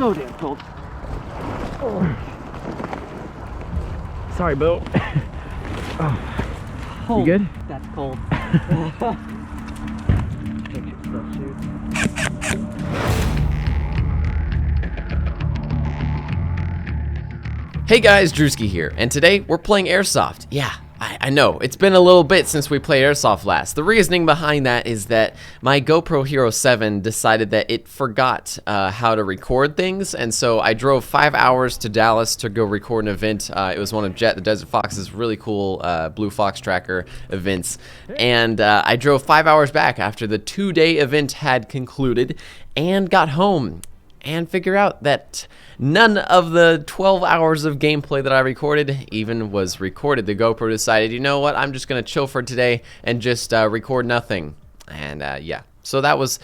so damn cold. Sorry, Bill. Oh, you good? That's cold. Take your stuff, dude. Hey guys, Drewski here, and today we're playing Airsoft. Yeah, I know, it's been a little bit since we played Airsoft last. The reasoning behind that is that my GoPro Hero 7 decided that it forgot how to record things, and so I drove 5 hours to Dallas to go record an event. It was one of Jet the Desert Fox's really cool Blue Fox Tracker events, and I drove 5 hours back after the 2-day event had concluded and got home and figure out that none of the 12 hours of gameplay that I recorded even was recorded. The GoPro decided, you know what, I'm just gonna chill for today and just record nothing. And yeah, so that was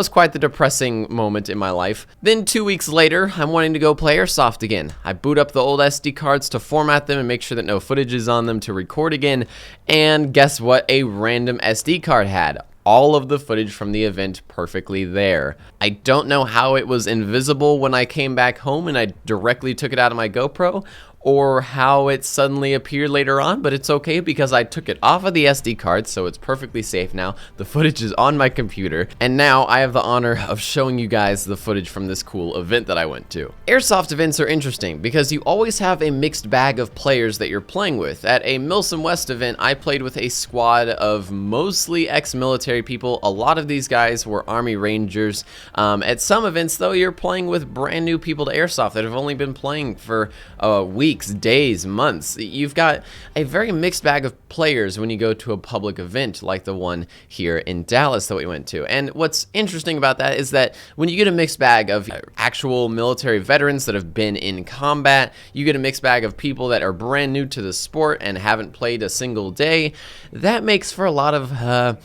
quite the depressing moment in my life. Then 2 weeks later, I'm wanting to go play Airsoft again. I boot up the old SD cards to format them and make sure that no footage is on them to record again. And guess what? A random SD card had all of the footage from the event perfectly there. I don't know how it was invisible when I came back home and I directly took it out of my GoPro, or how it suddenly appeared later on, but it's okay because I took it off of the SD card, so it's perfectly safe now. The footage is on my computer, and now I have the honor of showing you guys the footage from this cool event that I went to. Airsoft events are interesting because you always have a mixed bag of players that you're playing with. At a Milsom West event, I played with a squad of mostly ex-military people. A lot of these guys were Army Rangers. At some events, though, you're playing with brand new people to Airsoft that have only been playing for a week, days, months. You've got a very mixed bag of players when you go to a public event like the one here in Dallas that we went to. And what's interesting about that is that when you get a mixed bag of actual military veterans that have been in combat, you get a mixed bag of people that are brand new to the sport and haven't played a single day, that makes for a lot of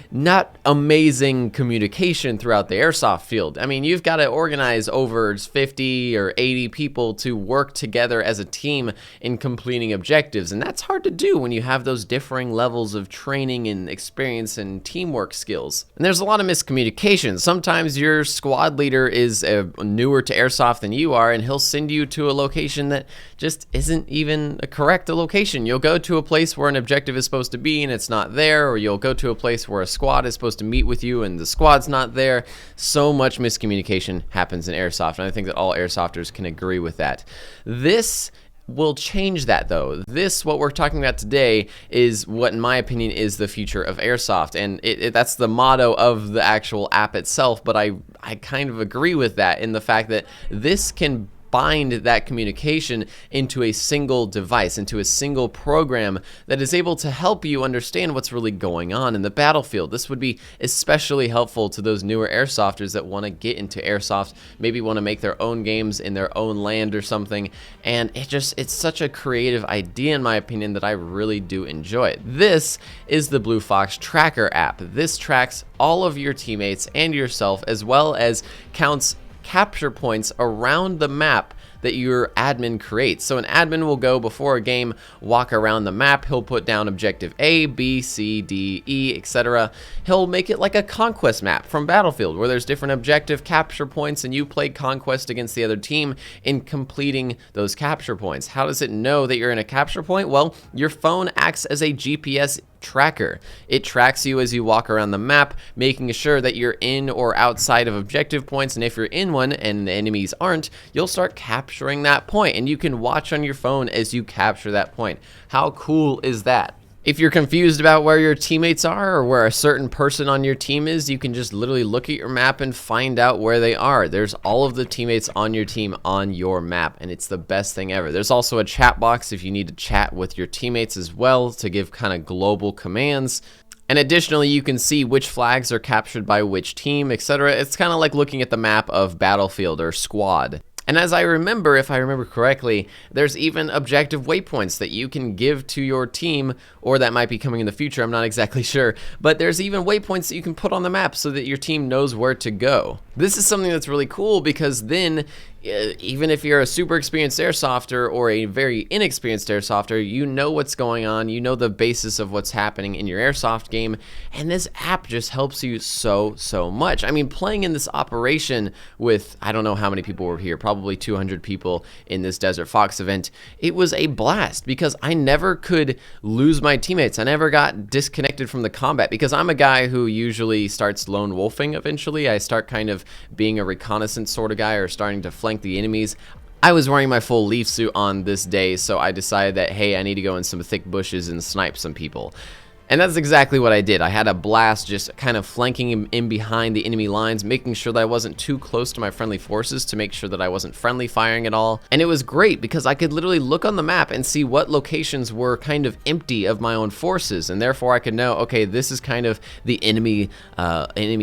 not amazing communication throughout the airsoft field. I mean, you've got to organize over 50 or 80 people to work together as a team in completing objectives, and that's hard to do when you have those differing levels of training and experience and teamwork skills. And there's a lot of miscommunication. Sometimes your squad leader is newer to airsoft than you are, and he'll send you to a location that just isn't even a correct location. You'll go to a place where an objective is supposed to be and it's not there, or you'll go to a place where a squad is supposed to meet with you and the squad's not there. So much miscommunication happens in airsoft, and I think that all airsofters can agree with that. This will change that, though. What we're talking about today is what, in my opinion, is the future of airsoft, and that's the motto of the actual app itself, but I kind of agree with that in the fact that this can bind that communication into a single device, into a single program that is able to help you understand what's really going on in the battlefield. This would be especially helpful to those newer airsofters that want to get into airsoft, maybe want to make their own games in their own land or something, and it's such a creative idea, in my opinion, that I really do enjoy it. This is the Blue Fox Tracker app. This tracks all of your teammates and yourself, as well as counts capture points around the map that your admin creates. So an admin will go before a game, walk around the map, he'll put down objective A, B, C, D, E, etc. He'll make it like a conquest map from Battlefield, where there's different objective capture points and you play conquest against the other team in completing those capture points. How does it know that you're in a capture point? Well, your phone acts as a GPS tracker. It tracks you as you walk around the map, making sure that you're in or outside of objective points, and if you're in one and the enemies aren't, you'll start capturing that point, and you can watch on your phone as you capture that point. How cool is that? If you're confused about where your teammates are or where a certain person on your team is, you can just literally look at your map and find out where they are. There's all of the teammates on your team on your map, and it's the best thing ever. There's also a chat box if you need to chat with your teammates as well to give kind of global commands. And additionally, you can see which flags are captured by which team, etc. It's kind of like looking at the map of Battlefield or Squad. And as I remember, if I remember correctly, there's even objective waypoints that you can give to your team, or that might be coming in the future, I'm not exactly sure, but there's even waypoints that you can put on the map so that your team knows where to go. This is something that's really cool because then even if you're a super experienced airsofter or a very inexperienced airsofter, you know what's going on, you know the basis of what's happening in your airsoft game, and this app just helps you so much. I mean, playing in this operation with, I don't know how many people were here, probably 200 people in this Desert Fox event, it was a blast because I never could lose my teammates. I never got disconnected from the combat because I'm a guy who usually starts lone wolfing eventually. I start kind of being a reconnaissance sort of guy or starting to flank the enemies. I was wearing my full leaf suit on this day, so I decided that, hey, I need to go in some thick bushes and snipe some people. And that's exactly what I did. I had a blast just kind of flanking in behind the enemy lines, making sure that I wasn't too close to my friendly forces to make sure that I wasn't friendly firing at all. And it was great because I could literally look on the map and see what locations were kind of empty of my own forces, and therefore I could know, okay, this is kind of the enemy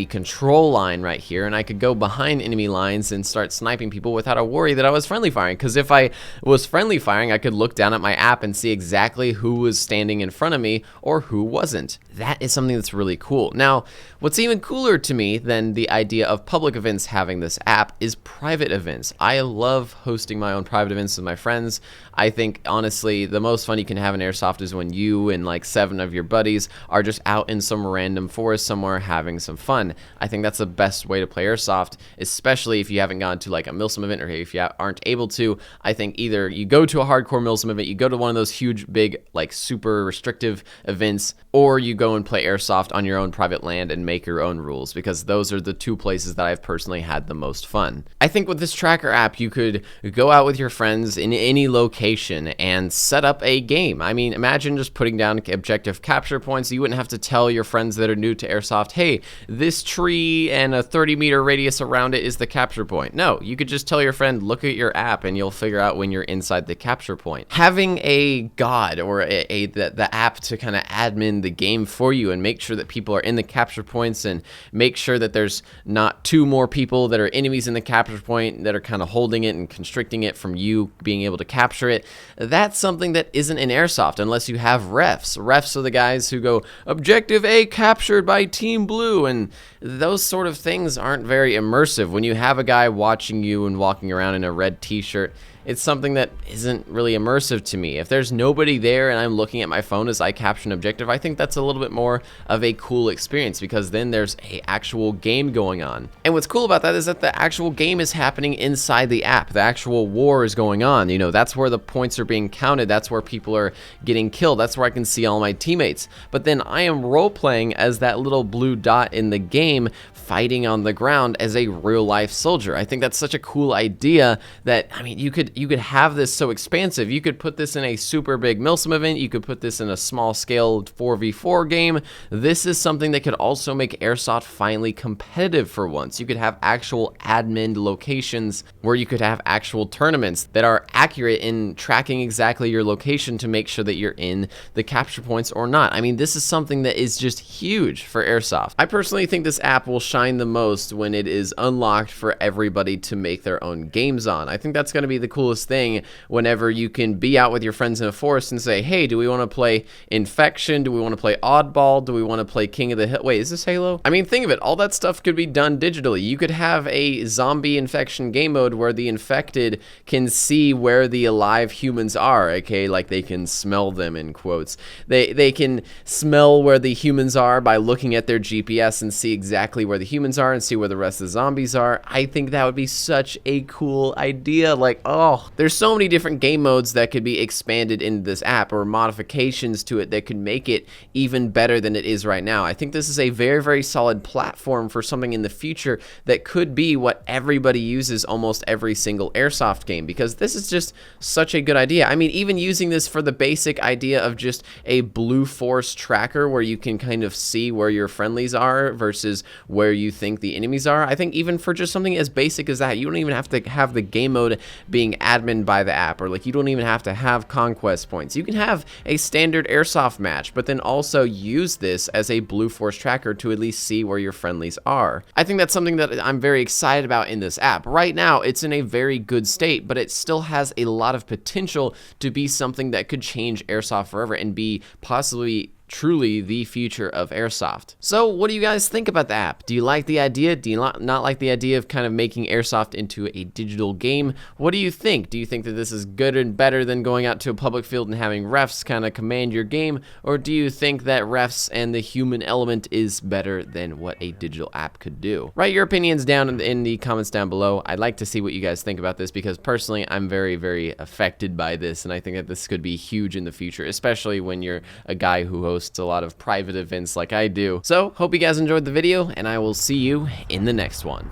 control line right here, and I could go behind enemy lines and start sniping people without a worry that I was friendly firing. Because if I was friendly firing, I could look down at my app and see exactly who was standing in front of me or who wasn't. That is something that's really cool. Now, what's even cooler to me than the idea of public events having this app is private events. I love hosting my own private events with my friends. I think, honestly, the most fun you can have in Airsoft is when you and like 7 of your buddies are just out in some random forest somewhere having some fun. I think that's the best way to play Airsoft, especially if you haven't gone to like a Milsim event, or if you aren't able to. I think either you go to a hardcore Milsim event, you go to one of those huge, big, like super restrictive events, or you go and play Airsoft on your own private land and make your own rules, because those are the 2 places that I've personally had the most fun. I think with this tracker app, you could go out with your friends in any location and set up a game. I mean, imagine just putting down objective capture points. You wouldn't have to tell your friends that are new to Airsoft, hey, this tree and a 30-meter radius around it is the capture point. No, you could just tell your friend, look at your app, and you'll figure out when you're inside the capture point. Having a god or the app to kind of admin the game for you and make sure that people are in the capture points and make sure that there's not 2 more people that are enemies in the capture point that are kind of holding it and constricting it from you being able to capture it. That's something that isn't in Airsoft unless you have refs. Refs are the guys who go, objective A captured by Team Blue, and those sort of things aren't very immersive. When you have a guy watching you and walking around in a red t-shirt, it's something that isn't really immersive to me. If there's nobody there and I'm looking at my phone as I capture an objective, I think that's a little bit more of a cool experience, because then there's an actual game going on. And what's cool about that is that the actual game is happening inside the app. The actual war is going on. You know, that's where the points are being counted. That's where people are getting killed. That's where I can see all my teammates. But then I am role-playing as that little blue dot in the game, fighting on the ground as a real-life soldier. I think that's such a cool idea that, I mean, you could have this so expansive. You could put this in a super big Milsim event. You could put this in a small-scale 4v4 game. This is something that could also make Airsoft finally competitive for once. You could have actual admin locations where you could have actual tournaments that are accurate in tracking exactly your location to make sure that you're in the capture points or not. I mean, this is something that is just huge for Airsoft. I personally think this app will shine the most when it is unlocked for everybody to make their own games on. I think that's going to be the coolest thing whenever you can be out with your friends in a forest and say, hey, do we want to play Infection? Do we want to play Oddball? Do we want to play King of the Hill? Wait, is this Halo? I mean, think of it. All that stuff could be done digitally. You could have a zombie infection game mode where the infected can see where the alive humans are, okay? Like they can smell them, in quotes. They can smell where the humans are by looking at their GPS and see exactly where the humans are and see where the rest of the zombies are. I think that would be such a cool idea. Like, oh, there's so many different game modes that could be expanded into this app, or modifications to it that could make it even better than it is right now. I think this is a very, very solid platform for something in the future that could be what everybody uses almost every single Airsoft game, because this is just such a good idea. I mean, even using this for the basic idea of just a blue force tracker where you can kind of see where your friendlies are versus where you think the enemies are. I think even for just something as basic as that, you don't even have to have the game mode being admin by the app, or like you don't even have to have conquest points. You can have a standard Airsoft match, but then also use this as a blue force tracker to at least see where your friendlies are. I think that's something that I'm very excited about in this app. Right now, it's in a very good state, but it still has a lot of potential to be something that could change Airsoft forever and be possibly truly the future of airsoft. So what do you guys think about the app? Do you like the idea? Do you not like the idea of kind of making airsoft into a digital game? What do you think? Do you think that this is good and better than going out to a public field and having refs kind of command your game? Or do you think that refs and the human element is better than what a digital app could do? Write your opinions down in the comments down below. I'd like to see what you guys think about this, because personally I'm very, very affected by this, and I think that this could be huge in the future, especially when you're a guy who hosts a lot of private events like I do. So hope you guys enjoyed the video, and I will see you in the next one.